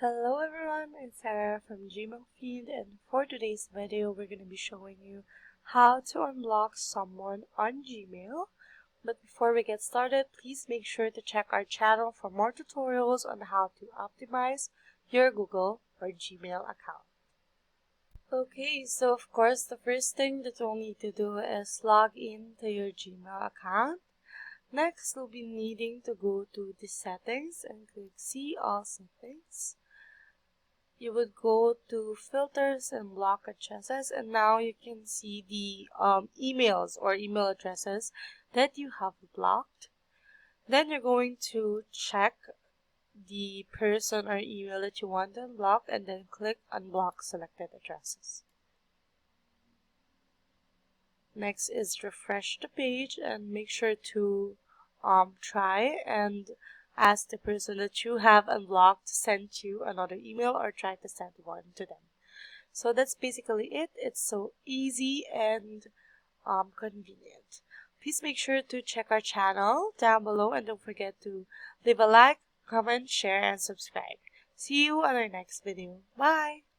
Hello everyone, it's Sarah from Gmail Fiend, and for today's video we're going to be showing you how to unblock someone on Gmail. But before we get started, please make sure to check our channel for more tutorials on how to optimize your Google or Gmail account. Okay, so of course the first thing that you'll need to do is log in to your Gmail account. Next, you'll be needing to go to the settings and click See All Settings. You would go to filters and block addresses, and now you can see the emails or email addresses that you have blocked. Then you're going to check the person or email that you want to unblock and then click unblock selected addresses. Next is refresh the page and make sure to try and ask the person that you have unblocked to send you another email or try to send one to them. So that's basically it. It's so easy and convenient. Please make sure to check our channel down below and don't forget to leave a like, comment, share, and subscribe. See you on our next video. Bye!